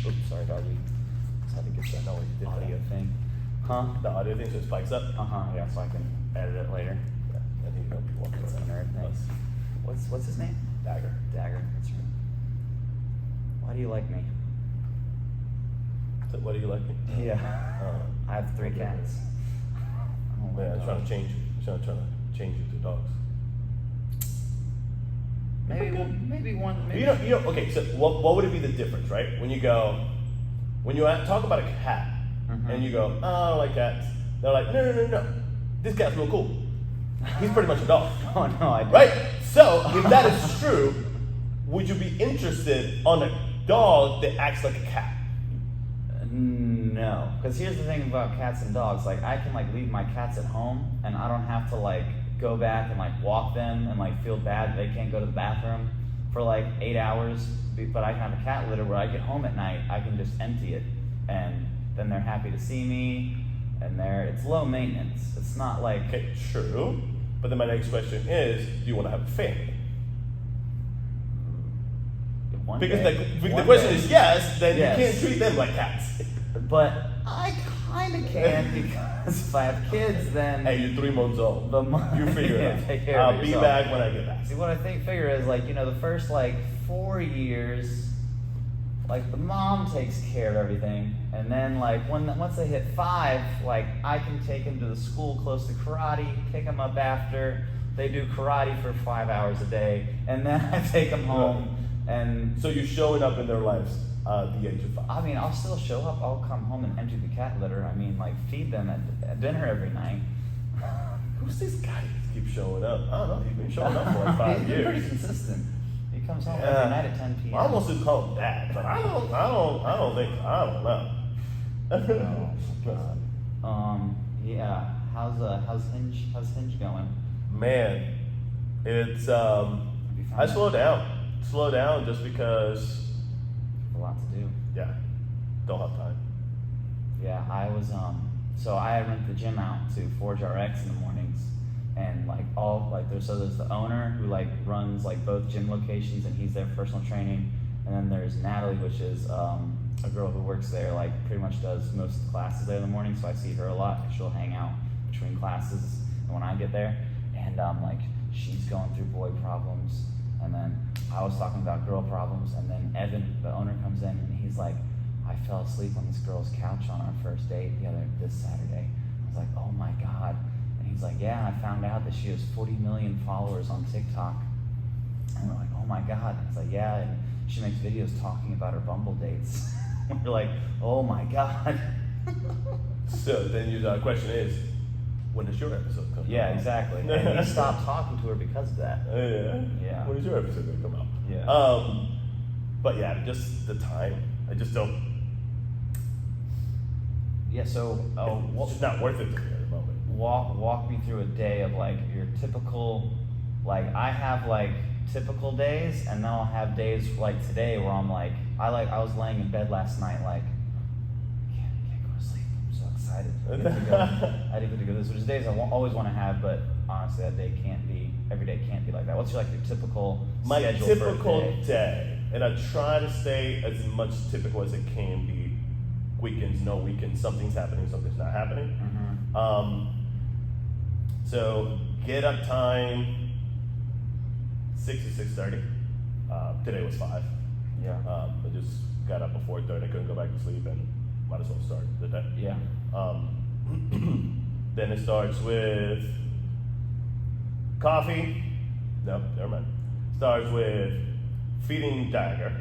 Oops, sorry, doggy. Just had to get that audio thing. Huh? The audio thing so it spikes up? Yeah, so I can edit it later. Yeah, I think you'll be walking It's a nerd thing. What's his name? Dagger. Dagger, that's right. Why do you like me? So what do you like? Yeah. I have 3 cats. Man, I'm trying to change you. I'm trying to change you to dogs. Maybe one. Maybe. You know, okay, so what would it be the difference, right? When you talk about a cat, and you go, oh, I don't like cats. They're like, no. This cat's real cool. He's pretty much a dog. Oh, no, I don't. Right? So, if that is true, would you be interested on a dog that acts like a cat? No, because here's the thing about cats and dogs. Like, I can leave my cats at home, and I don't have to go back and walk them and feel bad they can't go to the bathroom for 8 hours. But I can have a cat litter where I get home at night, I can just empty it, and then they're happy to see me, and it's low maintenance. It's not like Okay, true. But then my next question is, do you want to have a family? Because the question is yes, then you can't treat them like cats. But I kind of can, because if I have kids, then Hey, you're 3 months old. You figure it take out. care of I'll be yourself. back when I get back. See, what I figure is the first 4 years, the mom takes care of everything, and then once they hit 5, I can take them to the school close to karate, pick them up after they do karate for 5 hours a day, and then I take them home. And so you're showing up in their lives at the age of 5. I mean, I'll still show up. I'll come home and empty the cat litter. I mean, feed them at dinner every night. Who's this guy that keeps showing up? I don't know. He's been showing up for 5 He's years. been pretty consistent. He comes home every night at 10 p.m. I almost would call him dad, but I don't know. Oh God. Yeah. How's Hinge going? Man, it's I slow down just because A lot to do. yeah, don't have time. Yeah, I was so I rent the gym out to Forge RX in the mornings, and there's the owner who runs both gym locations, and he's there for personal training, and then there's Natalie, which is a girl who works there, pretty much does most of the classes there in the morning, so I see her a lot. She'll hang out between classes and when I get there, and she's going through boy problems, and then I was talking about girl problems, and then Evan, the owner, comes in, and he's like, I fell asleep on this girl's couch on our first date this Saturday. I was like, oh my God. And he's like, yeah, I found out that she has 40 million followers on TikTok. And we're like, oh my God. And he's like, yeah, and she makes videos talking about her Bumble dates. We're like, oh my God. So then your question is, when does your episode come out? Yeah, exactly. And he stopped talking to her because of that. Yeah. When is your episode going to come out? Yeah. But yeah, just the time. I just don't. Yeah, so It's just not worth it to me at the moment. walk me through a day of your typical, I have typical days, and then I'll have days like today where I'm I was laying in bed last night I can't go to sleep. I'm so excited. I didn't get to go this. Which is days I always want to have, but honestly every day can't be like that. What's your typical My schedule typical for a day? day, and I try to stay as much typical as it can be. Weekends, no weekends, something's happening, something's not happening. So get up time 6 to 6:30. Today was 5. Yeah. I just got up before 4:30. I couldn't go back to sleep, and might as well start the day. Yeah. Then it starts with coffee. No, never mind. Starts with feeding Dagger,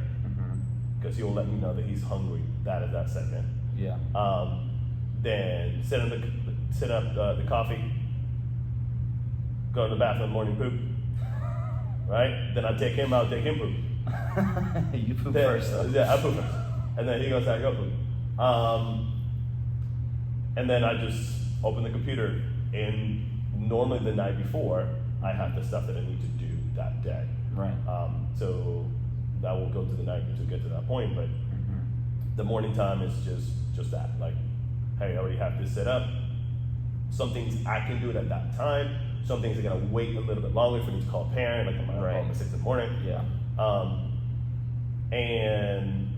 because he'll let me know that he's hungry. That is that segment. Yeah. Then set up the coffee. Go to the bathroom, morning poop. Right? Then I take him out, take him poop. You poop Then, first, though. Yeah, I poop first. And then he goes, I go poop. And then I just open the computer, and normally the night before, I have the stuff that I need to do that day. Right. So that will go to the night to get to that point, but the morning time is just that. Hey, I already have this set up. Some things I can do it at that time. Some things are gonna wait a little bit longer for me to call a parent, I'm gonna call at 6 in the morning. Yeah. And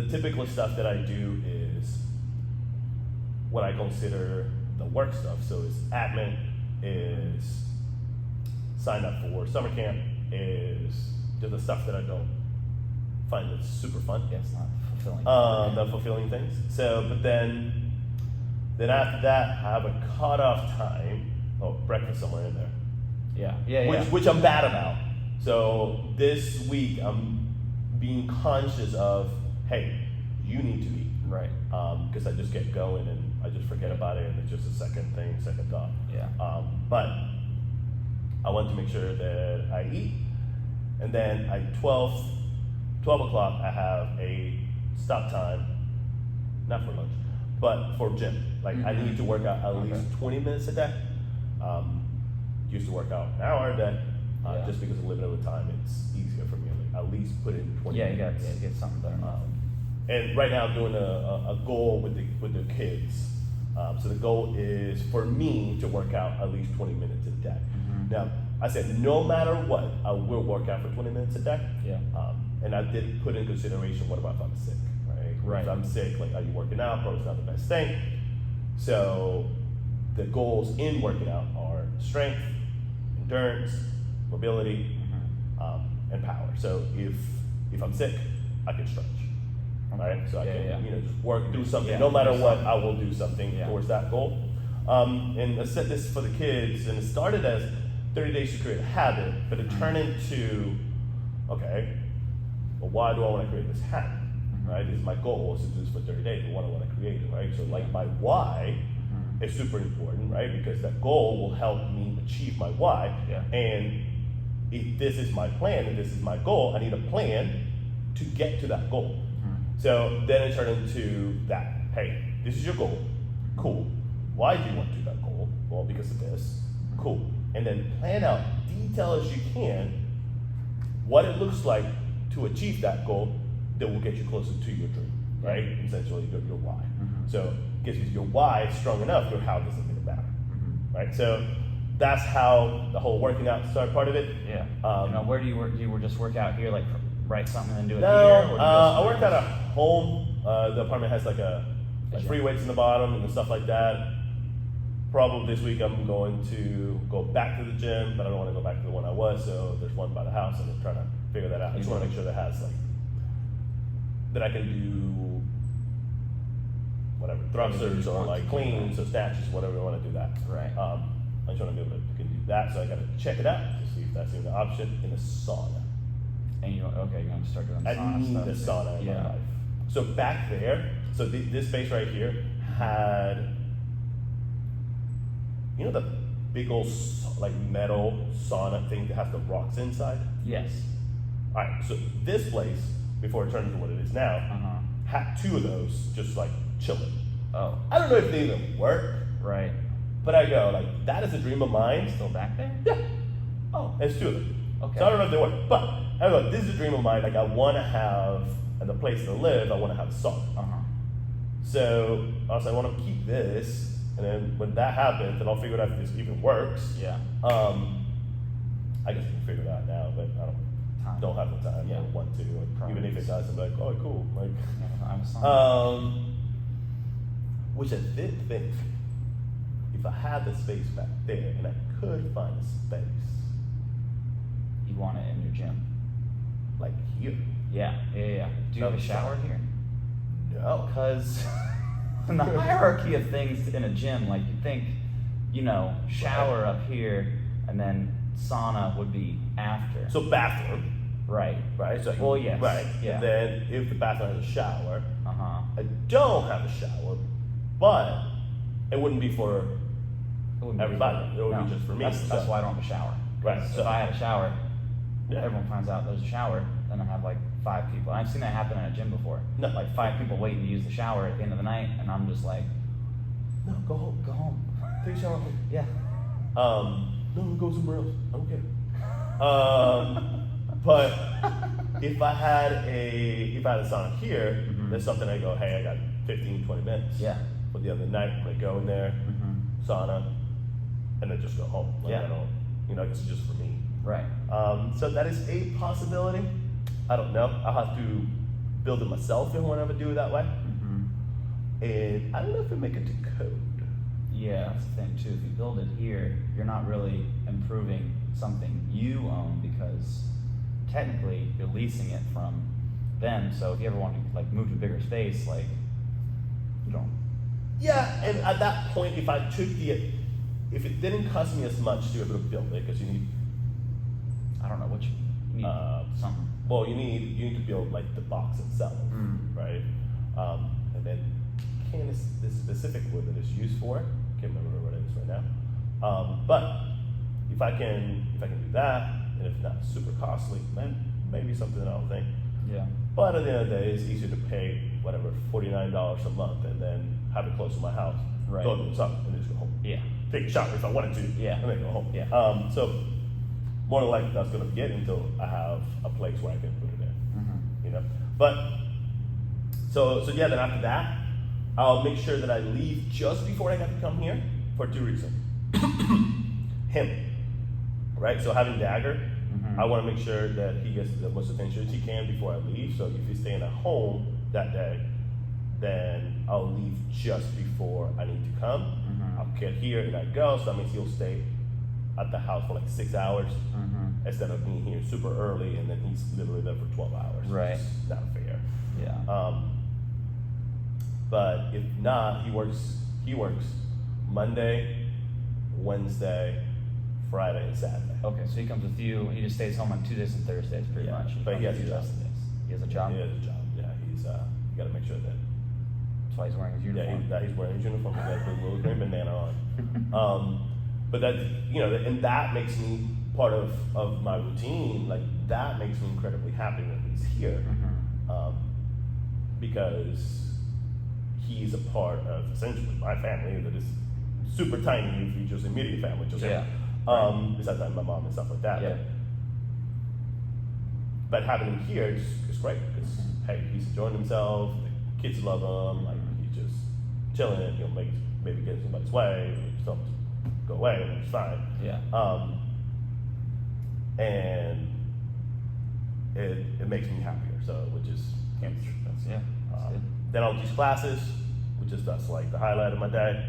the typical stuff that I do is what I consider the work stuff. So it's admin, is sign up for summer camp, is just the stuff that I don't find that's super fun. Yeah, it's not fulfilling. The fulfilling things. So, but then after that, I have a cutoff time. Oh, breakfast somewhere in there. Yeah. Which I'm bad about. So this week I'm being conscious of, hey, you need to eat. Right. Because I just get going and I just forget about it, and it's just a second thought. Yeah. But I want to make sure that I eat, and then at 12 o'clock I have a stop time, not for lunch, but for gym. Like I need to work out at least 20 minutes a day. Used to work out an hour a day, just because of limited with time. It's easier for me to at least put in 20 minutes. Yeah, you get something done. And right now I'm doing a goal with the kids. So the goal is for me to work out at least 20 minutes a day. Now, I said no matter what, I will work out for 20 minutes a day. Yeah. And I did put in consideration, what about if I'm sick, right? Right. If I'm sick, like, are you working out? Probably not the best thing. So the goals in working out are strength, endurance, mobility, and power. So if I'm sick, I can stretch. Right, so I can just work, do something. No matter what, I will do something towards that goal. And I set this for the kids, and it started as 30 days to create a habit, but it turned into, okay, well, why do I want to create this habit? Right, this is my goal is to do this for 30 days. But what I want to create it, right? So like my why is super important, right? Because that goal will help me achieve my why. Yeah. And if this is my plan and this is my goal, I need a plan to get to that goal. So then it turned into that, hey, this is your goal, cool. Why do you want to do that goal? Well, because of this, cool. And then plan out, detail as you can, what it looks like to achieve that goal that will get you closer to your dream, right? Essentially, your why. So, because your why is strong enough, your how doesn't really matter, right? So that's how the whole working out started part of it. Yeah. Where do you work? Do you just work out here, like write something and do it No, here? Or do you I worked at a home. The apartment has like free weights in the bottom and stuff like that. Probably this week I'm going to go back to the gym, but I don't want to go back to the one I was. So there's one by the house, and I'm just trying to figure that out. I just want to make sure that has that I can do whatever thrusters or like cleans or snatches, whatever I want to do that. Right. I just want to be able to do that, so I got to check it out to see if that's even an option in a sauna. And you're going to start doing the I sauna need stuff. a sauna in my life. So back there, this space right here had, the big old metal sauna thing that has the rocks inside? Yes. All right, so this place, before it turned into what it is now, had two of those just chilling. Oh. I don't know if they even work. Right. But I go, that is a dream of mine. Still back there? Yeah. Oh. There's two of them. Okay. So I don't know if they work. But I don't know, this is a dream of mine. I want to have, and the place to live, I want to have a sauna. So I was like, I want to keep this, and then when that happens, then I'll figure out if this even works. Yeah. I guess we can figure it out now, but I don't have the time. I don't want to. Even if it does, I'm like, oh, cool. I'm a sauna. Which I did think, if I had the space back there, and I could find a space, You want it in your gym? like here. Yeah. Do you have a shower here? No. Because in the hierarchy of things in a gym, you think, shower up here, and then sauna would be after. So bathroom. Right. So Well, yes. Right. Yeah. And then if the bathroom has a shower, Uh-huh. I don't have a shower, but it wouldn't be for It wouldn't be everybody. for- It would no. be just for me. That's why I don't have a shower. 'Cause Right, If so- I had a shower, Yeah. everyone finds out there's a shower, then I have 5 people. I've seen that happen in a gym before. No. 5 people waiting to use the shower at the end of the night, and I'm just like, No, go home. go home. Take a shower home. Yeah. No, go somewhere else. I don't care. But if I had a sauna here, there's something I go, hey, I got 15, 20 minutes. Yeah. But the other night, I'm gonna go in there, sauna, and then just go home. Yeah. I don't, it's just for me. Right. So that is a possibility. I don't know. I'll have to build it myself if I want to do it that way. And I don't know if it make it to code. Yeah, that's the thing too. If you build it here, you're not really improving something you own because technically you're leasing it from them. So if you ever want to like move to a bigger space, like you don't. Yeah, and at that point, if it didn't cost me as much to be able to build it, because you need, I don't know what you need. Something. well, you need to build like the box itself, right? And then the specific wood that it's used for, can't remember what it is right now. But if I can do that, and if not super costly, then maybe something I'll think. Yeah. But at the end of the day, it's easier to pay whatever $49 a month and then have it close to my house. Right. Go do something and just go home. Yeah. Take a shower if I wanted to. Yeah. And then go home. Yeah. So more than likely that's gonna be it until I have a place where I can put it in. You know. But so yeah, then after that, I'll make sure that I leave just before I got to come here for 2 reasons. Him. Right? So having Dagger, I want to make sure that he gets the most attention as he can before I leave. So if he's staying at home that day, then I'll leave just before I need to come. I'll get here and I go. So that means he'll stay at the house for like 6 hours instead of being here super early and then he's literally there for 12 hours. Right. It's not fair. Yeah. But if not, he works Monday, Wednesday, Friday, and Saturday. Okay, so he comes with you. He just stays home on Tuesdays and Thursdays, pretty Yeah, much. but he has a comes job. the rest of the days. He has a job. He has a job. Yeah, he's you got to make sure that. That's why he's wearing his uniform. Yeah, he's wearing his uniform. He's got the little green bandana on. But that, and that makes me part of my routine. Like that makes me incredibly happy when he's here, because he's a part of essentially my family that is super tiny if you just immediate family, just him. Besides my mom and stuff like that. Yeah. But having him here is great because hey, he's enjoying himself. The kids love him. Like he's just chilling. He'll maybe get in somebody's way. Stuff go away and it's fine. Yeah. And it makes me happier. So which is That's good. then I'll teach classes, which is that's like the highlight of my day.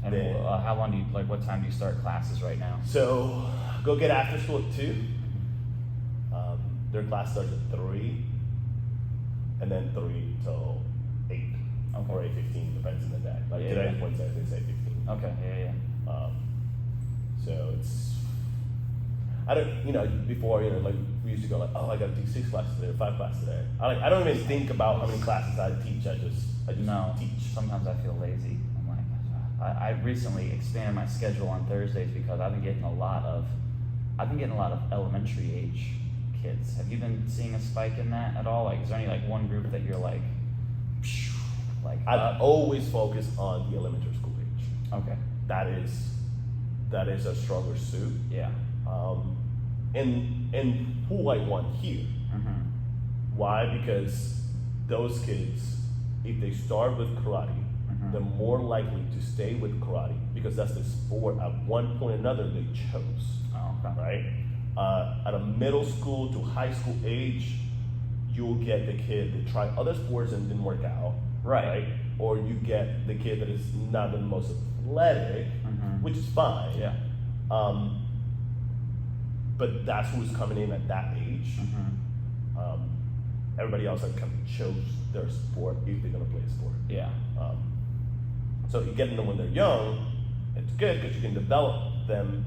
And then, how long do you what time do you start classes right now? So go get after school at 2. Their class starts at 3, and then 3 till 8 or 8:15 depends on the day. Like today is Wednesday, they say 15. Okay. Yeah. So it's I don't before like we used to go like I got to teach 6 classes today or 5 classes today. I don't even think about how many classes I teach. I just teach. Sometimes I feel lazy. I'm like, I recently expanded my schedule on Thursdays because I've been getting a lot of elementary age kids. Have you been seeing a spike in that at all? Like, is there any one group that you're like I've always focused on the elementary school age. Okay. That is a stronger suit. Yeah. And who I want here. Why? Because those kids, if they start with karate, they're more likely to stay with karate because that's the sport at one point or another they chose. Oh, okay. Right? At a middle school to high school age, you'll get the kid that tried other sports and didn't work out. Right? Or you get the kid that is not the most athletic, which is fine. Yeah. But that's who's coming in at that age. Everybody else kind of chose their sport if they're going to play a sport. Yeah. So you get them when they're young, it's good because you can develop them.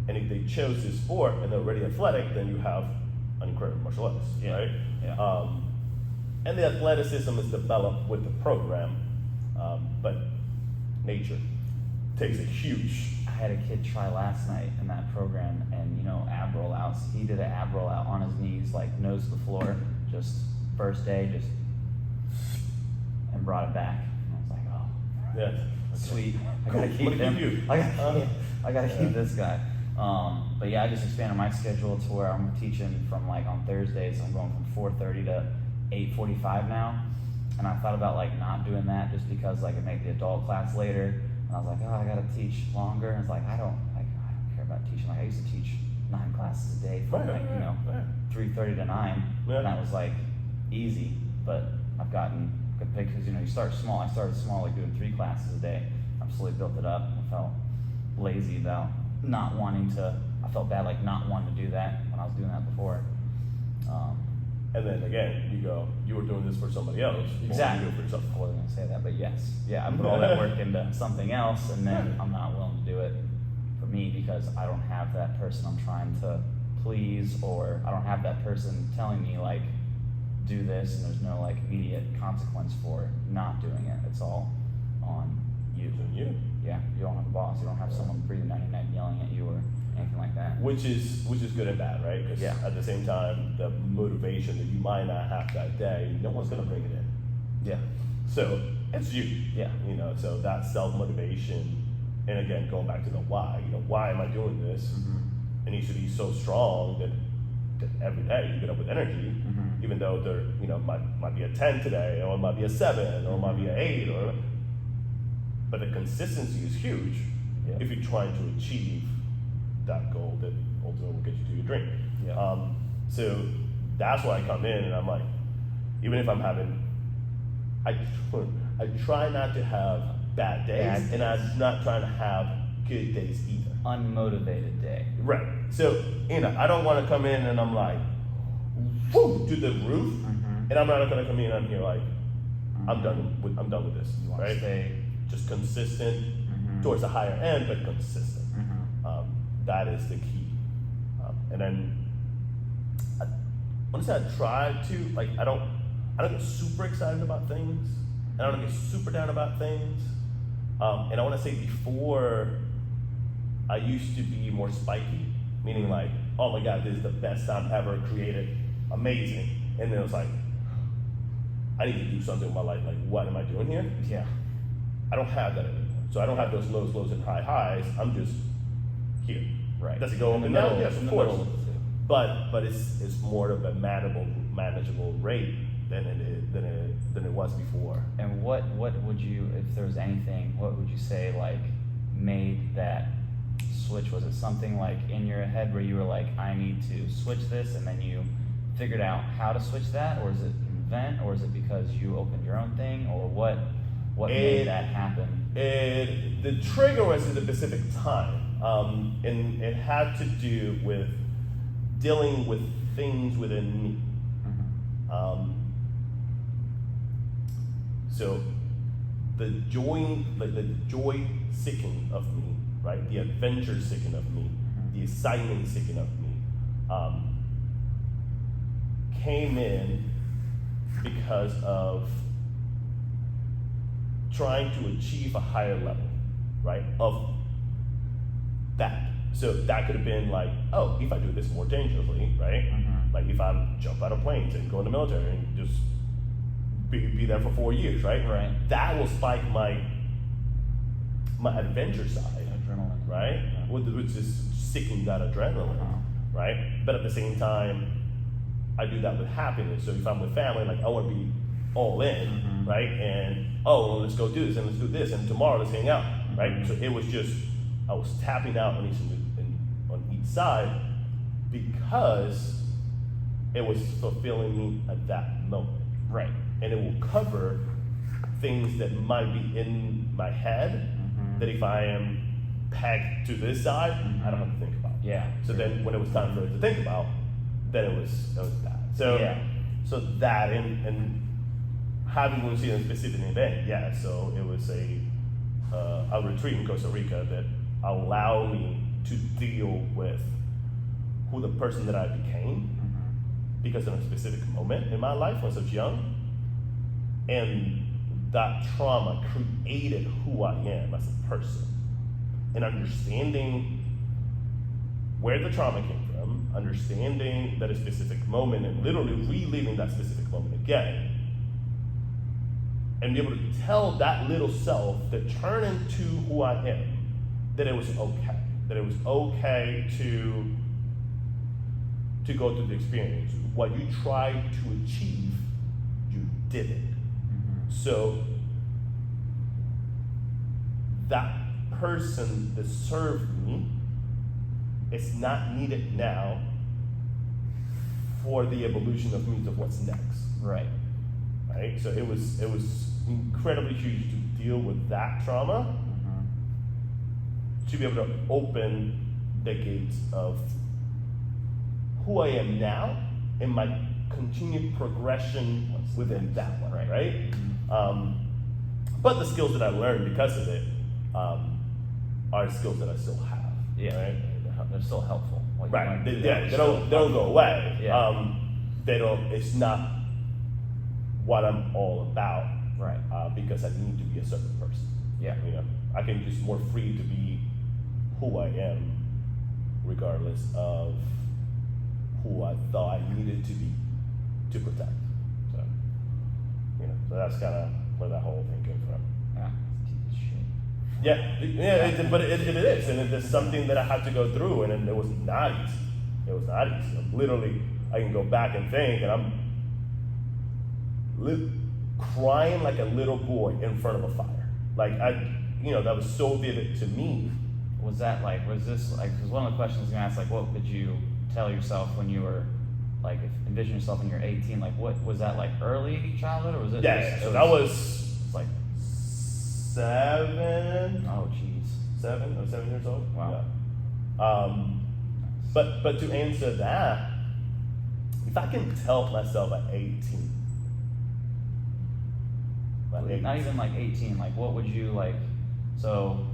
And if they chose this sport and they're already athletic, then you have an incredible martial artist, right? Yeah. And the athleticism is developed with the program, but nature takes a huge. I had a kid try last night in that program, and ab rollouts. He did an ab rollout on his knees, like nose to the floor, just first day, and brought it back. And I was like, oh, Yeah. sweet. I Cool. gotta keep What him. did you do? I gotta keep this guy. But yeah, I just expanded my schedule to where I'm teaching from on Thursdays. I'm going from 4:30 to 8:45 now. And I thought about not doing that just because it made the adult class later. And I was like, oh, I gotta teach longer. And it's I don't care about teaching. I used to teach 9 classes a day from 3:30 to 9. Yeah. And that was easy, but I've gotten good pictures. You start small. I started small, like doing 3 classes a day. I've slowly built it up. I felt lazy about not wanting to. I felt bad like not wanting to do that when I was doing that before. And then again, you were doing this for somebody else. Exactly. You do it for yourself. I wasn't gonna say that, but yes, yeah, I put all that work into something else, and then I'm not willing to do it for me because I don't have that person I'm trying to please, or I don't have that person telling me like, do this, and there's no like immediate consequence for not doing it. It's all on you. You. Yeah, you don't have a boss. You don't have someone breathing down your neck yelling at you or anything like that. Which is good and bad, right? Because at the same time, the motivation that you might not have that day, no one's gonna bring it in. Yeah. So it's you. Yeah. So that self-motivation, and again, going back to the why, why am I doing this? Mm-hmm. It needs to be so strong that every day you get up with energy, Mm-hmm. even though there, might be a 10 today, or it might be a 7, or it might be an 8, but the consistency is huge if you're trying to achieve that goal that ultimately will get you to your dream. Yeah. So that's why I come in and I'm like, even if I'm having, I try not to have bad days, and I'm not trying to have good days either. Unmotivated day. Right. So, I don't want to come in and I'm like, whoo, to the roof, and I'm not going to come in and I'm here like, I'm done with this, You want right? to stay Just consistent towards the higher end, but consistent. That is the key. And then, honestly, I try to, like, I don't get super excited about things, and I don't get super down about things. And I want to say before, I used to be more spiky, meaning like, oh my God, this is the best time ever created, amazing. And then it was like, I need to do something with my life. Like, what am I doing here? Yeah. I don't have that anymore. So I don't have those lows, and highs. I'm just here. Right. Does it go up and middle? down? Yes, In of the course. middle of the two. But it's more of a manageable rate than it was before. And what would you, if there was anything, what would you say like made that switch? Was it something like in your head where you were like, I need to switch this, and then you figured out how to switch that, or is it an event, or is it because you opened your own thing, or what made that happen? The trigger was at a specific time, and it had to do with dealing with things within me. So the joy seeking of me, right? The adventure seeking of me, the excitement seeking of me, came in because of trying to achieve a higher level, right? Of that. So that could have been like, oh, if I do this more dangerously, right? Like if I jump out of planes and go in the military and just be there for 4 years, right? Right. That will spike my adventure side, Adrenaline. right? Which is seeking that adrenaline, right? But at the same time, I do that with happiness. So if I'm with family, like I want to be all in, right? And well, let's go do this and let's do this, and tomorrow let's hang out, right? So it was just I was tapping out on each side because it was fulfilling me at that moment, Right. and it will cover things that might be in my head that if I am pegged to this side, I don't have to think about. Yeah. So then when it was time for it to think about, then it was that. So so that and having one see a specific event, so it was a retreat in Costa Rica that allowed me to deal with who the person that I became because of a specific moment in my life when I was young, and that trauma created who I am as a person, and understanding where the trauma came from, understanding that a specific moment and literally reliving that specific moment again, and be able to tell that little self that turned into who I am that it was okay to go through the experience. What you tried to achieve, you did it. So that person that served me is not needed now for the evolution of me of what's next. Right. Right? So it was incredibly huge to deal with that trauma, to be able to open the gates of who I am now and my continued progression within that one, right? But the skills that I learned because of it are skills that I still have. Yeah. Right? They're still helpful. Like, Right. They don't go away. Yeah. It's not what I'm all about. Right. Because I need to be a certain person. Yeah. You know, I can just more free to be who I am, regardless of who I thought I needed to be to protect. So, you know, so that's kind of where that whole thing came from. Yeah. It's shit. But it is, and it's something that I had to go through, and it was not easy. It was not easy. Literally, I can go back and think, and I'm crying like a little boy in front of a fire. Like that was so vivid to me. Was this like, because one of the questions you asked, like, what did you tell yourself when you were, like, envision yourself when you're 18? Like, what was that, like, early childhood, or was it? Yeah, so that was like 7. Oh, jeez. 7 or 7 years old. Wow. Yeah. But to answer that, if I can tell myself at 18. Not even like 18. Like, what would you like? So,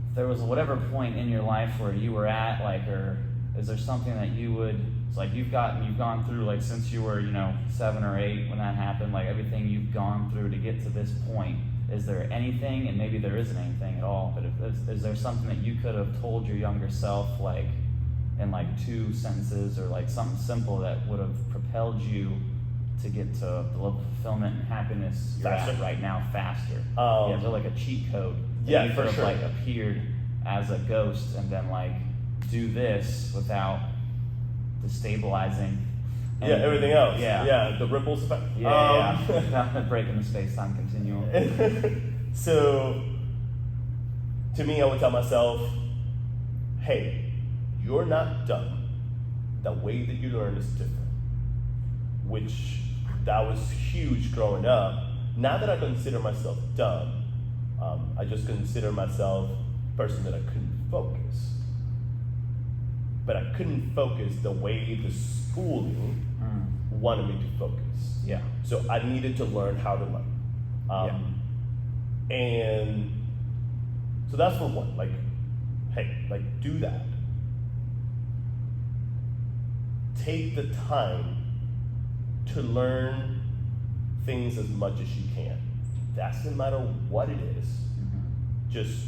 if there was whatever point in your life where you were at, like, or is there something that you would? It's like you've gone through, like, since you were 7 or 8 when that happened. Like, everything you've gone through to get to this point. Is there anything, and maybe there isn't anything at all, but is there something that you could have told your younger self, like, in like 2 sentences, or like something simple that would have propelled you to get to the level of fulfillment and happiness you're faster. At right now faster? Is there like a cheat code that Yeah, you for could have sure. like appeared as a ghost and then like do this without destabilizing Everything else. Yeah. The ripples effect. Breaking the space-time continuum. So, to me, I would tell myself, hey, you're not dumb. The way that you learn is different. Which, that was huge growing up. Not that I consider myself dumb. I just consider myself a person that I couldn't focus. But I couldn't focus the way the schooling wanted me to focus. Yeah. So I needed to learn how to learn. And so that's for one. Like, hey, like, do that. Take the time to learn things as much as you can. Doesn't matter what it is. Just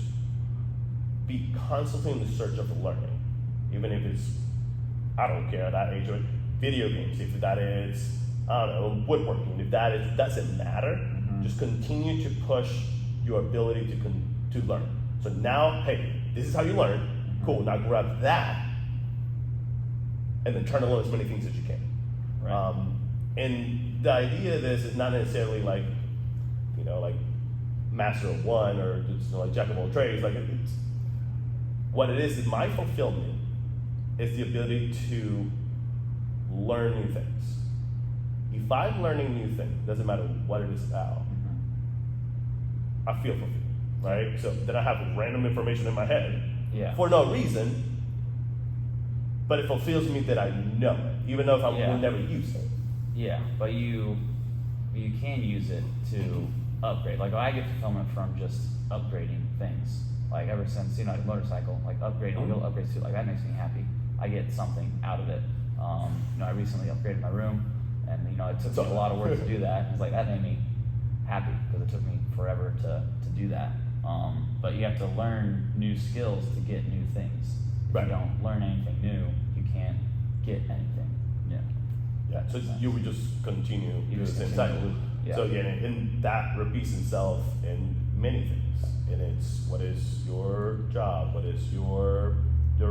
be constantly in the search of learning. Even if it's, I don't care at that age, or video games, if that is, I don't know, woodworking, if that is, doesn't matter. Just continue to push your ability to learn. So now, hey, this is how you learn. Cool, now grab that and then try to learn as many things as you can. Right. And the idea of this is not necessarily like, like master of one, or just like jack of all trades. Like, it's what it is my fulfillment is the ability to learn new things. If I'm learning new things, doesn't matter what it is about, I feel fulfilled, right? So then I have random information in my head for no reason, but it fulfills me that I know it, even though if I would never use it. Yeah, but you can use it to upgrade. Like, I get fulfillment from just upgrading things. Like, ever since, a motorcycle, like upgrading, little upgrades too, like that makes me happy. I get something out of it. I recently upgraded my room, and it took me a lot of work to do that. It's like, that made me happy because it took me forever to do that. But you have to learn new skills to get new things. If you don't learn anything new, you can't get anything new. Yeah, so you would just continue doing the same cycle. Yeah. So and that repeats itself in many things. And it's what is your job, what is your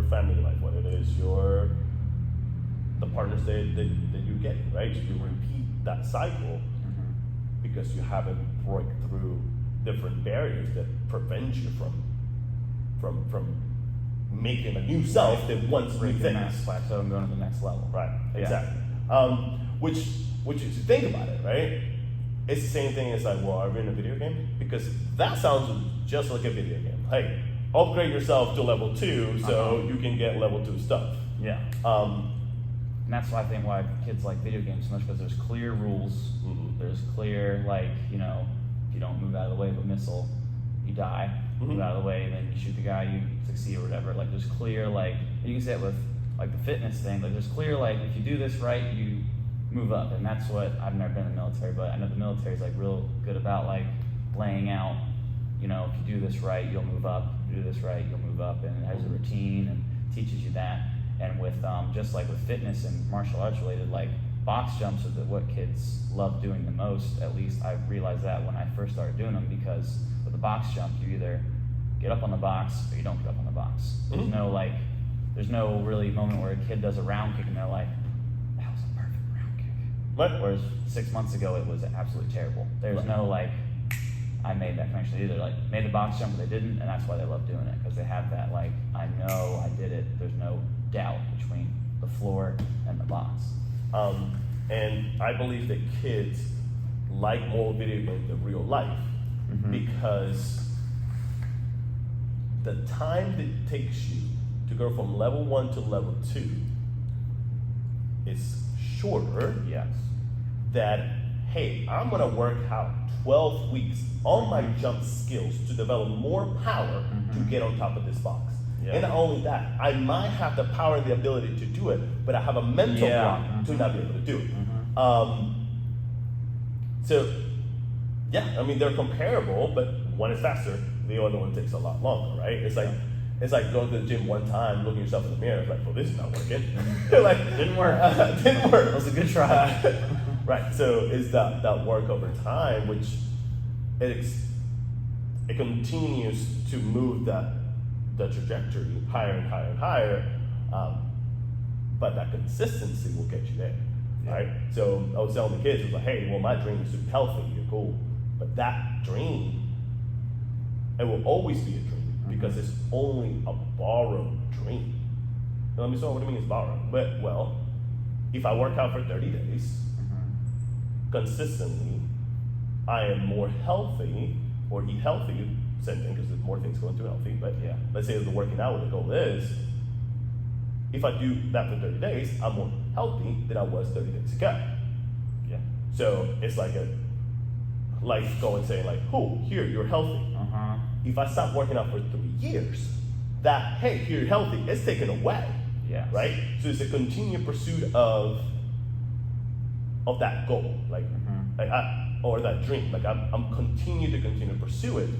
family life, what it is the partners that you get, right? So you repeat that cycle because you haven't broke through different barriers that prevent you from making a new self that wants new Breaking that things. plateau and going to the next level. Right, exactly. Which if you think about it, right? It's the same thing as like, well, are we in a video game? Because that sounds just like a video game. Hey, upgrade yourself to level 2 so you can get level 2 stuff. Yeah. And that's why I think why kids like video games so much, because there's clear rules. Mm-hmm. There's clear, like, you know, if you don't move out of the way of a missile, you die. Mm-hmm. Move out of the way, then you shoot the guy, you succeed or whatever. Like, there's clear, like, you can say it with, like, the fitness thing. Like, there's clear, like, if you do this right, you move up. And that's what, I've never been in the military, but I know the military's, like, real good about, like, laying out, you know, if you do this right, you'll move up. If you do this right, you'll move up. And it has a routine and teaches you that. And with, just like with fitness and martial arts related, like, box jumps are what kids love doing the most. At least I realized that when I first started doing them, because with a box jump, you either get up on the box or you don't get up on the box. There's no, like, there's no really moment where a kid does a round kick and they're like, that was a perfect round kick. Right. Whereas 6 months ago, it was absolutely terrible. There's no, like, I made that connection either. Like, made the box jump, but they didn't, and that's why they love doing it, because they have that, like, I know I did it. There's no doubt between the floor and the box. And I believe that kids like more video games than real life because the time that it takes you to go from level 1 to level 2 is shorter. Yes. That, hey, I'm gonna work out 12 weeks on my jump skills to develop more power to get on top of this box. Yeah. And not only that, I might have the power and the ability to do it, but I have a mental block to not be able to do it. So, yeah, I mean, they're comparable, but one is faster, the other one takes a lot longer, right? It's like going to the gym one time, looking yourself in the mirror, like, well, this is not working. Like, didn't work. Didn't work. It was a good try. Right. So it's that work over time, which it continues to move the trajectory higher and higher and higher, but that consistency will get you there, right? So I was telling the kids, I was like, hey, well, my dream is to be healthy. You're cool, but that dream, it will always be a dream because it's only a borrowed dream. Now, let me say, what do you mean it's borrowed? But, well, if I work out for 30 days consistently, I am more healthy or eat healthy. Same thing, because there's more things going to healthy. But let's say the working out, what the goal is, if I do that for 30 days, I'm more healthy than I was 30 days ago. Yeah. So it's like going and saying like, oh, here, you're healthy. If I stop working out for 3 years, that, hey, here, you're healthy, it's taken away. Yeah. Right? So it's a continued pursuit of that goal. Like, or that dream. Like, I'm continue to pursue it,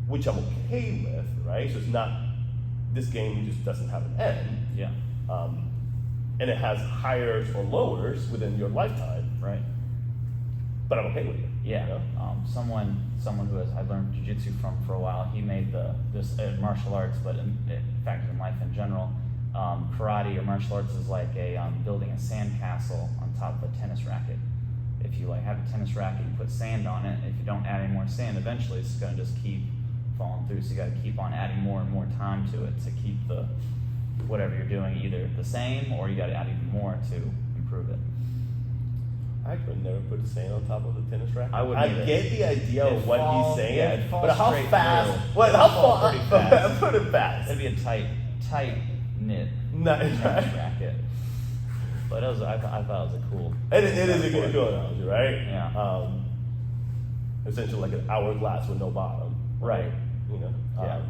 which I'm okay with, right? So it's not, this game just doesn't have an end. Yeah. And it has highers or lowers within your lifetime. Right. But I'm okay with it. Yeah. You know? Someone who I learned jiu-jitsu from for a while, he made this martial arts, but in fact in life in general, karate or martial arts is like building a sandcastle on top of a tennis racket. If you like have a tennis racket, you put sand on it. If you don't add any more sand, eventually it's going to just keep falling through. So you got to keep on adding more and more time to it to keep the whatever you're doing either the same, or you got to add even more to improve it. I could never put sand on top of the tennis racket. I wouldn't I either. get the idea of what he's saying, yeah, it falls but how straight fast? through. What? It'll How fall far? pretty fast. Put it fast. It'd be a tight knit Nice. tennis racket. But I thought it was a cool. It is a good analogy, right? Yeah. Essentially like an hourglass with no bottom. Right. You know. Yeah.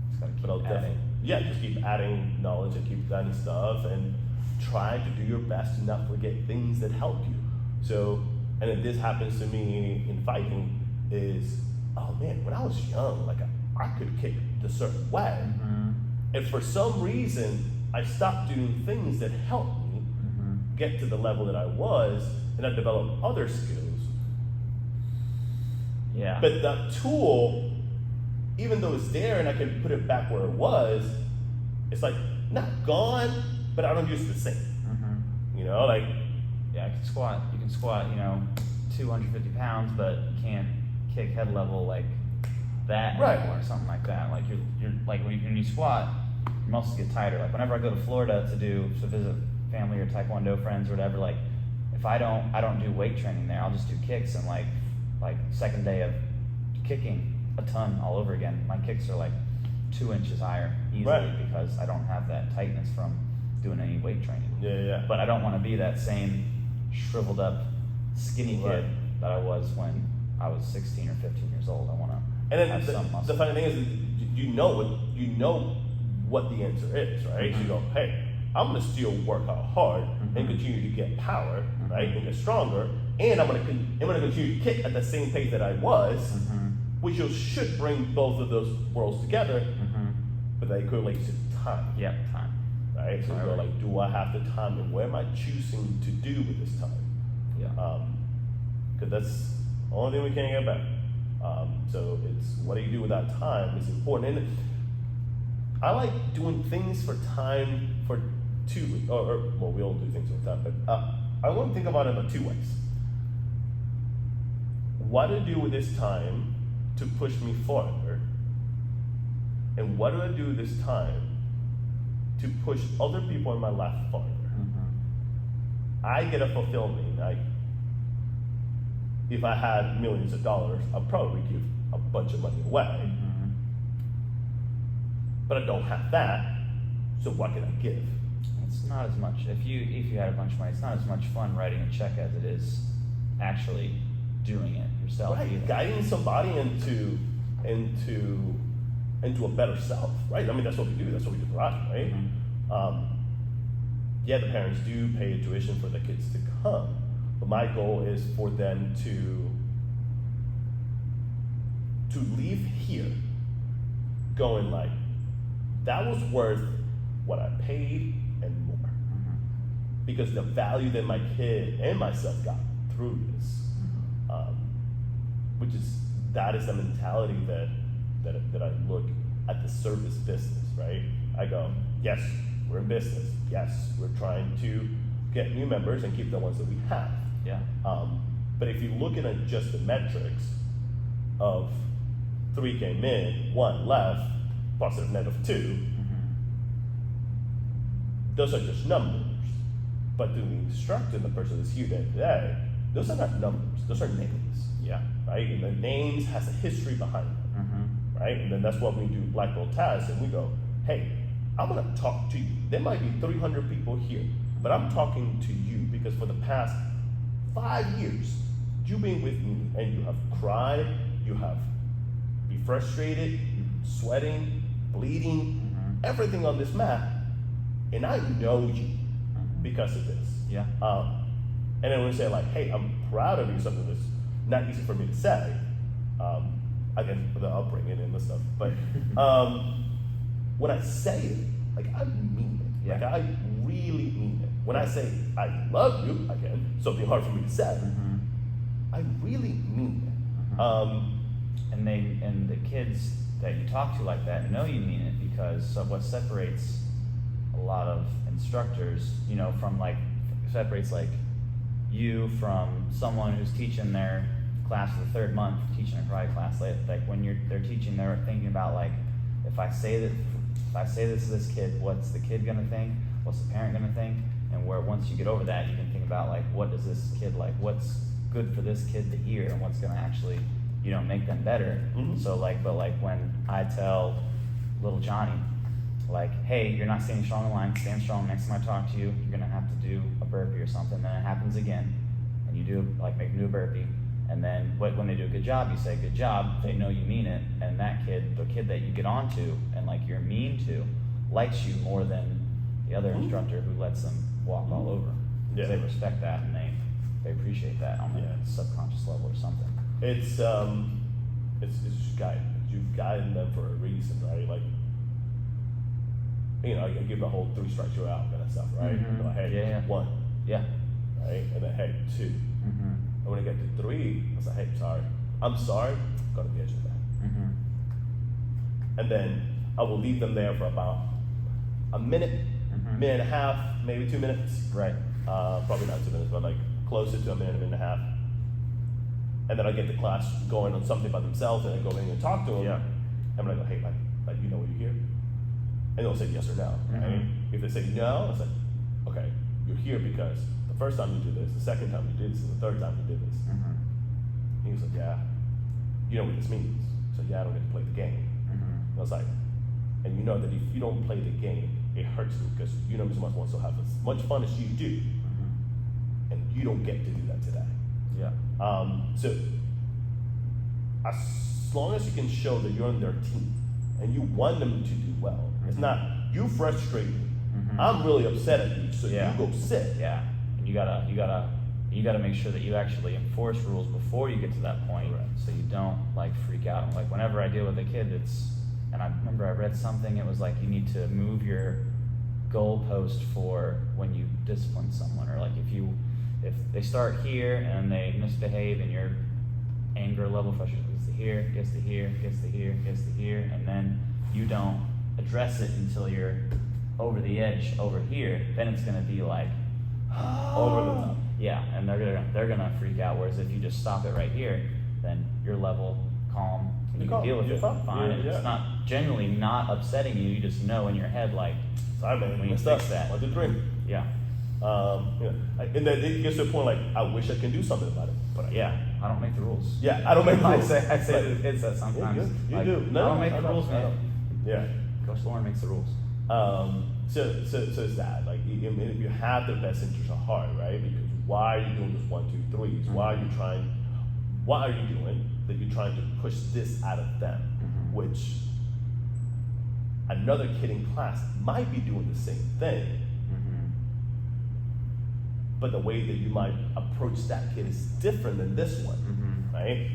Just gotta But I'll keep adding. just keep adding knowledge and keep adding stuff and try to do your best to not forget things that help you. So, and if this happens to me in fighting, is, oh man, when I was young, like I could kick a certain way. And for some reason, I stopped doing things that helped me get to the level that I was, and I developed other skills. Yeah. But that tool, even though it's there and I can put it back where it was, it's like not gone, but I don't use it the same. You know, like, yeah, you can squat, 250 pounds, but you can't kick head level like that anymore, or something like that. Like you're like when you squat, your muscles get tighter. Like whenever I go to Florida to visit family or Taekwondo friends or whatever, like if I don't do weight training there, I'll just do kicks, and like second day of kicking a ton all over again, my kicks are like 2 inches higher easily because I don't have that tightness from doing any weight training. Yeah. But I don't want to be that same shriveled up skinny kid that I was when I was 16 or 15 years old. I want to have some muscle. The funny thing is, you know what the answer is, right? So you go, hey, I'm gonna still work out hard and continue to get power, right, and get stronger, and I'm gonna continue to kick at the same pace that I was, which should bring both of those worlds together, but that equates to time. Yep, time. Right? So you go like, do I have the time, and what am I choosing to do with this time? Yeah. Because that's the only thing we can get better. So it's what do you do with that time is important. And I like doing things for time for well, we all do things for time, but I want to think about it in 2 ways. What do I do with this time to push me farther? And what do I do with this time to push other people in my life farther? I get a fulfillment. If I had millions of dollars, I'd probably give a bunch of money away. But I don't have that, so what can I give? It's not as much. If you had a bunch of money, it's not as much fun writing a check as it is actually doing it yourself. Right, guiding somebody into a better self, right? I mean, that's what we do. That's what we do for us, right? Yeah, the parents do pay a tuition for the kids to come, but my goal is for them to leave here going like, that was worth what I paid and more. Because the value that my kid and myself got through this, that is the mentality that I look at the service business, right? I go, yes, we're in business. Yes, we're trying to get new members and keep the ones that we have. Yeah. But if you look at just the metrics of 3 came in, 1 left, positive net of 2, those are just numbers. But to the instructor, the person that's here today, those are not numbers, those are names. Yeah. Right? And the names has a history behind them. Right? And then that's what we do black belt tests, and we go, hey, I'm gonna talk to you. There might be 300 people here, but I'm talking to you because for the past 5 years, you've been with me and you have cried, you have been frustrated, sweating, bleeding, everything on this mat, and I know you because of this. Yeah. And then when we say like, hey, I'm proud of you, something that's not easy for me to say, I guess for the upbringing and the stuff, but when I say it, like I mean it. Yeah. Like I really mean it. When I say I love you, again, something hard for me to say, I really mean it. And the kids that you talk to like that know you mean it, because what separates a lot of instructors, from separates like you from someone who's teaching their class for the 3rd month, teaching a karate class. Like when they're teaching, they're thinking about like, if I say this to this kid, what's the kid gonna think? What's the parent gonna think? And where once you get over that, you can think about like, what does this kid like? What's good for this kid to hear, and what's gonna actually, make them better. So but when I tell little Johnny, like, hey, you're not standing strong in line, stand strong. Next time I talk to you, you're gonna have to do a burpee or something. Then it happens again, and you do make them do a burpee. And then when they do a good job, you say, good job, they know you mean it, and that kid, the kid that you get onto and like you're mean to, likes you more than the other instructor who lets them walk all over. Yeah. They respect that, and they appreciate that on a subconscious level or something. It's just guiding. You've guided them for a reason, right? Like, I give the whole 3 strikes you're out kind of stuff, right? Like, hey, 1. Yeah. Right? And then, hey, 2. And when I get to 3, I was like, hey, sorry. I'm sorry. Got to get you that. And then I will leave them there for about a minute, minute and a half, maybe 2 minutes. Right. Probably not 2 minutes, but like closer to a minute and a half. And then I get the class going on something by themselves, and I go in and talk to them. Yeah. And I'm like, hey, like you know what you hear? And they'll say yes or no. Right? If they say no, I say, okay, you're here because the first time you did this, the second time you did this, and the third time you did this. Mm-hmm. He was like, yeah, you know what this means. So yeah, I don't get to play the game. Mm-hmm. I was like, and you know that if you don't play the game, it hurts me because you know Mr. Musk wants to have as much fun as you do, Mm-hmm. and you don't get to do that today. Yeah. So as long as you can show that you're on their team and you want them to do well, it's Mhm. not you frustrate me. Mhm. I'm really upset at you, so Yeah. you go sit. Yeah. And you gotta make sure that you actually enforce rules before you get to that point, Correct. so you don't like freak out. Like whenever I deal with a kid, and I remember I read something. It was like you need to move your goalpost for when you discipline someone, or like if they start here and they misbehave and your anger level frustration gets to here, gets to here, gets to here, gets to here, and then you don't address it until you're over the edge over here, then it's gonna be like Over the top. Yeah, and they're gonna freak out. Whereas if you just stop it right here, then you're level, calm, and you You're can deal with calm, it you're fine. fine. Yeah, And yeah. it's not generally not upsetting you. You just know in your head like, Sorry, man, We you need messed to up. fix that. 1, 2, 3. yeah, And then it gets to a point like I wish I can do something about it, but I yeah. I don't make the rules. Yeah, I don't make I rules. say But- to the kids that sometimes. you like, do. No, I don't make I the know, rules, I know. man. Yeah. Coach Lauren makes the rules. So it's that. Like, I mean, if you have the best interest at heart, right? Because why are you doing this 1, 2, 3s? Why are you trying? What are you doing that you're trying to push this out of them? Mhm. Which another kid in class might be doing the same thing, Mm-hmm. but the way that you might approach that kid is different than this one, Mhm. right?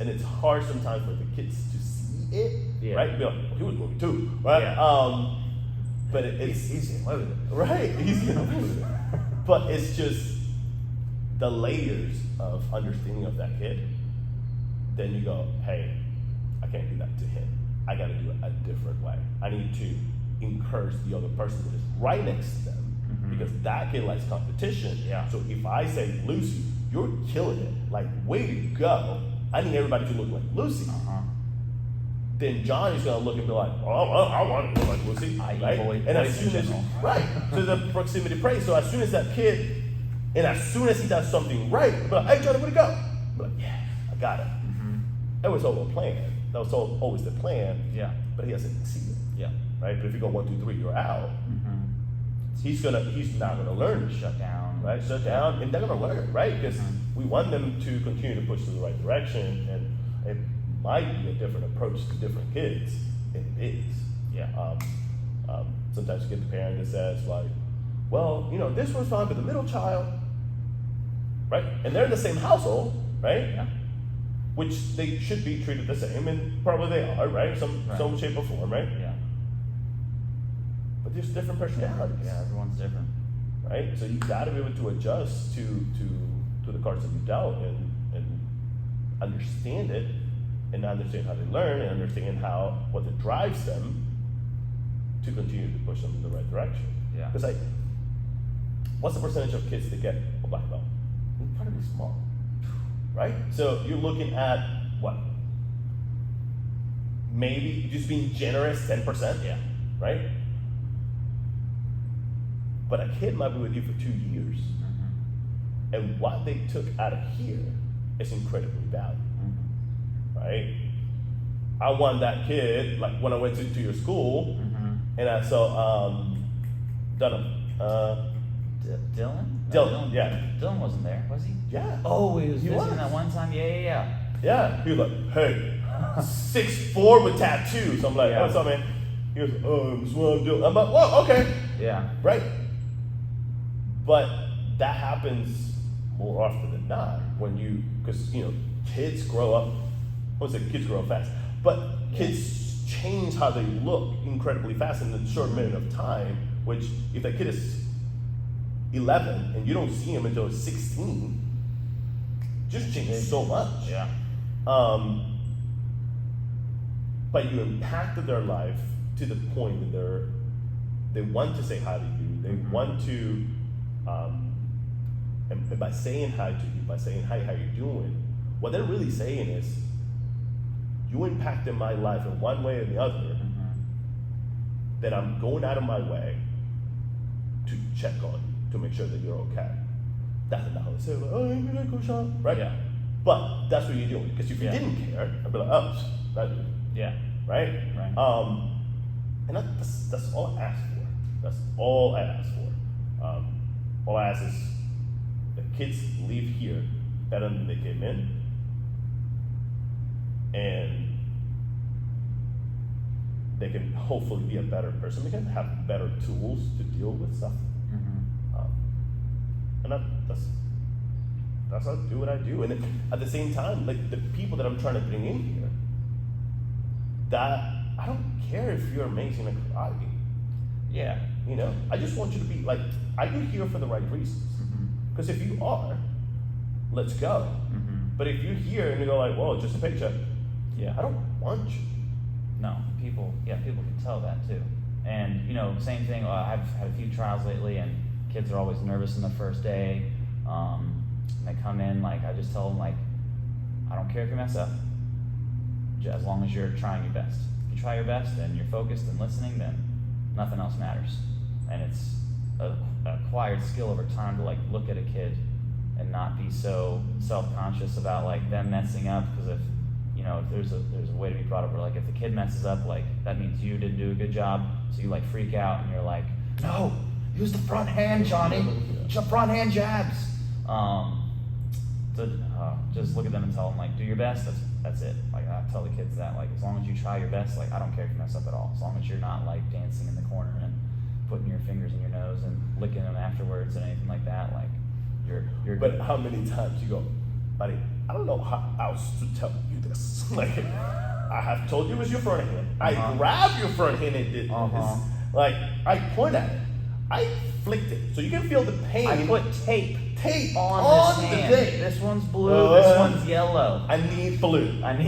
It's hard sometimes for the kids to see it, Yeah. right? Be like, well, he was moving too, right? Yeah. But it's He's getting away with it. right. He's getting away with it. But it's just the layers of understanding of that kid. Then you go, hey, I can't do that to him. I got to do it a different way. I need to encourage the other person that is right next to them, Mhm. because that kid likes competition. Yeah. So if I say, Lucy, you're killing it, like, way to go. I need everybody to look like Lucy. Uh-huh. Then John is gonna look and be like, oh, well, I want to look like Lucy, I.e. right? boys And as in soon as general. right, so the proximity praise. So as soon as that kid, and as soon as he does something right, he'll be like, hey, Johnny, where'd it go? I'll be like, yeah, I got it. Mm-hmm. That was all a plan. That was always the plan. Yeah. But he hasn't succeeded, Yeah. right? But if you go 1, 2, 3, you're out. Mm-hmm. He's not gonna learn, Shut down. right? Shut down, and they're gonna learn, right? Because Mhm. we want them to continue to push to the right direction, and it might be a different approach to different kids. It is. Yeah. Sometimes you get the parent that says like, well, this one's fine, but the middle child, right? And they're in the same household, right? Yeah. Which they should be treated the same, and probably they are, right? Some shape or form, right? Yeah. But there's different personalities. Yeah. Everyone's different. Right? So you got to be able to adjust to the cards that you dealt, and understand it, and understand how they learn, and understand what that drives them to continue to push them in the right direction. Yeah. Because what's the percentage of kids that get a black belt? Incredibly small, right? So you're looking at what? Maybe just being generous, 10%. Yeah. Right? But a kid might be with you for 2 years, Mm-hmm. and what they took out of here is incredibly valuable, Mm-hmm. right? I want that kid, like when I went to your school, Mm-hmm. and I saw Dunham. Dylan? Dylan, yeah. Dylan wasn't there, was he? Yeah. Oh, he was He visiting was. that one time? Yeah. Yeah. He was like, hey, 6'4" with tattoos. I'm like, Yeah. oh, what's up, man? He goes, that's what I'm doing. I'm like, whoa, okay. Yeah. Right. But that happens more often than not because kids grow up. I would say kids grow up fast, but kids change how they look incredibly fast in a short minute of time. Which, if that kid is 11 and you don't see him until he's 16, just changes so much. Yeah. But you impacted their life to the point that they want to say hi to you. They Mhm. want to, and by saying hi to you, by saying hi, how you doing, what they're really saying is, you impacted my life in one way or the other, Mm-hmm. that I'm going out of my way to check on you, to make sure that you're okay. That's not how they say, like, oh, you like go shop, right? Yeah. But that's what you're doing. Because if you didn't care, I'd be like, oh, that dude. Yeah. Right? Right. And that's all I ask for. That's all I ask for. All I ask is the kids leave here better than they came in, and they can hopefully be a better person. They can have better tools to deal with stuff. And that's how I do what I do. And at the same time, like the people that I'm trying to bring in here, that I don't care if you're amazing at karate. Yeah. You know, I just want you to be like, are you here for the right reasons? Because if you are, let's go. But if you're here and you go like, well, just a paycheck, yeah, I don't want you. No, people can tell that too. And you know, same thing. I've had a few trials lately, and kids are always nervous in the first day. They come in, like I just tell them, like, I don't care if you mess up, as long as you're trying your best. If you try your best and you're focused and listening, then nothing else matters. And it's a acquired skill over time to like look at a kid and not be so self-conscious about like them messing up, because if you know, if there's a way to be brought up where like if the kid messes up, like that means you didn't do a good job, so you like freak out and you're like, no, use the front hand, Johnny, front hand jabs. Just look at them and tell them like, do your best. That's it. Like I tell the kids that, like, as long as you try your best, like I don't care if you mess up at all, as long as you're not like dancing in the corner and putting your fingers in your nose and licking them afterwards and anything like that, like you're But good. how many times you go, buddy, I don't know how else to tell you this. Like, I have told you it was your front hand. I grabbed your front hand and did this. Like, I point at it. I flicked it. So you can feel the pain. I put tape on this the hand. thing. This one's blue, this one's yellow. I need blue. And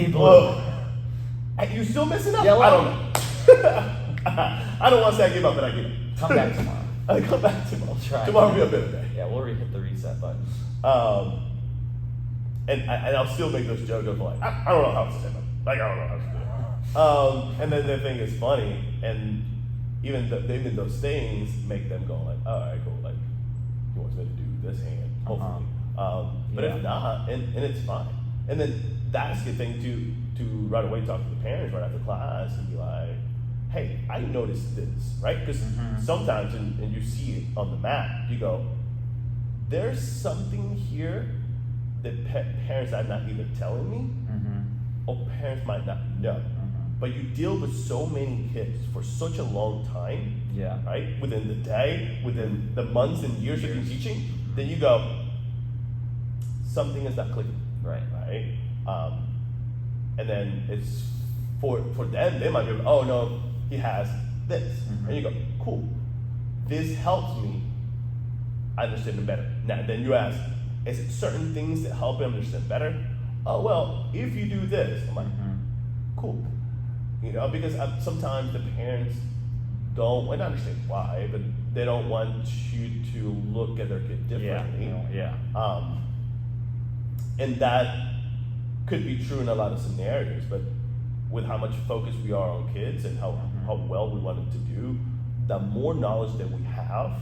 you still messing up? Yellow. I don't know. I don't want to say I give up, but I give up. Come back tomorrow. I'll come back tomorrow. Try. Tomorrow will be a better day. Yeah, we'll hit the reset button. And I'll still make those jokes of like, I don't know how to say it. Like, I don't know how to do it. And then the thing is funny, and even those things make them go like, all right, cool. Like, he wants me to do this hand, hopefully. But if not, and it's fine. And then that's the thing to right away talk to the parents right after class and be like, hey, I noticed this, right? Because sometimes, and you see it on the mat, you go, there's something here that parents are not either telling me, or parents might not know. But you deal with so many kids for such a long time, right? Within the day, within the months and years you've been teaching, then you go, something is not clicking, right? And then it's for them, they might be like, oh no, he has this, and you go, cool. This helps me understand it better. Now, then you ask, is it certain things that help him understand better? Oh well, if you do this, I'm like, cool. You know, because sometimes the parents don't, and I understand why, but they don't want you to look at their kid differently. And that could be true in a lot of scenarios, but with how much focus we are on kids and how well we want them to do, the more knowledge that we have,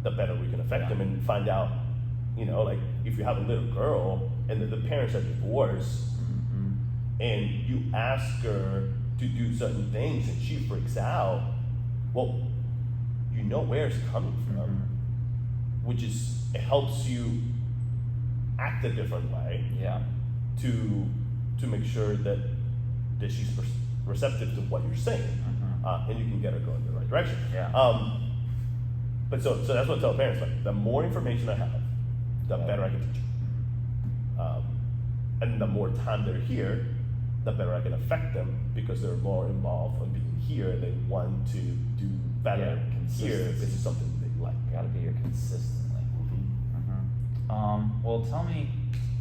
the better we can affect them and find out, you know, like if you have a little girl and the parents are divorced, and you ask her to do certain things and she freaks out, well, you know where it's coming from, which is, it helps you act a different way to make sure that she's receptive to what you're saying, and you can get her going in the right direction. But so that's what I tell parents, like, the more information I have, the better I can teach them. And the more time they're here, the better I can affect them, because they're more involved in being here and they want to do better here. This is something they like. Gotta be here consistently. Well,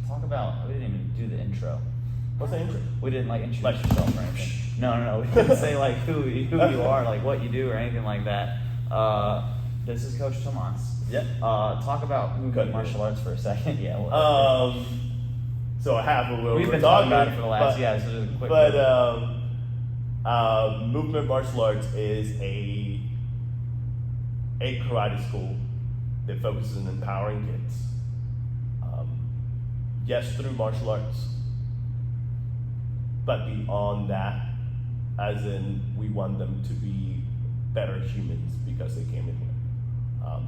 talk about, we didn't even do the intro. What's the intro? We didn't like introduce yourself or anything. No. We didn't say like who you are, like what you do or anything like that. This is Coach Tomas. Talk about movement martial arts for a second. So I have a little. We've been talking about it for the last. So just a quick. Movement martial arts is a karate school that focuses on empowering kids. Yes, through martial arts, but beyond that, as in we want them to be better humans because they came in here.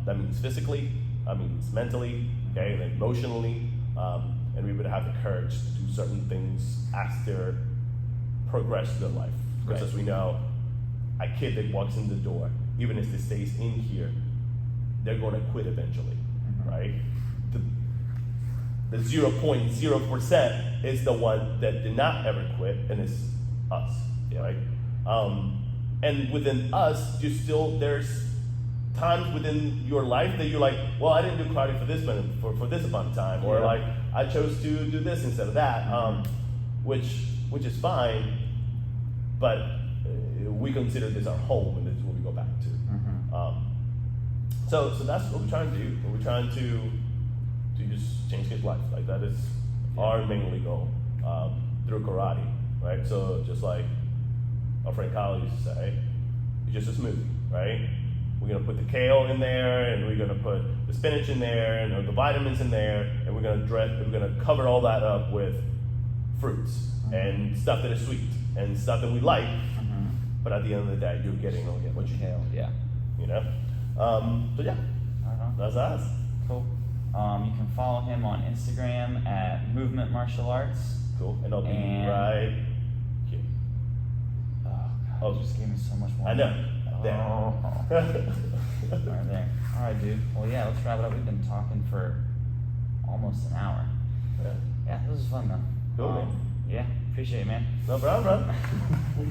That means physically, that means mentally, okay, and emotionally, and we would have the courage to do certain things as they progress through their life. Because Right. as we know, a kid that walks in the door, even if they stays in here, they're going to quit eventually, right? The 0.0% is the one that did not ever quit, and it's us, right? And within us, there's times within your life that you're like, well, I didn't do karate for this for this amount of time, or Yeah. like I chose to do this instead of that, which is fine, but we consider this our home, and this is what we go back to. So that's what we're trying to do. We're trying to just change kids' life. Like that is our mainly goal through karate, right? So just like our friend Kyle used to say, it's just a smoothie, right? We're gonna put the kale in there, and we're gonna put the spinach in there, and the vitamins in there, and we're gonna cover all that up with fruits and stuff that is sweet and stuff that we like. But at the end of the day, you're getting what you Kale, yeah. you know. So yeah, that's us. Cool. You can follow him on Instagram at Movement Martial Arts. Cool, and I'll be And- right here. Oh, God, you just gave me so much more. I know. There. Right there. All right, dude. Well, yeah, let's wrap it up. We've been talking for almost an hour. Yeah. Yeah, this was fun, though. Cool, man. Yeah, appreciate it, man. No problem, bro.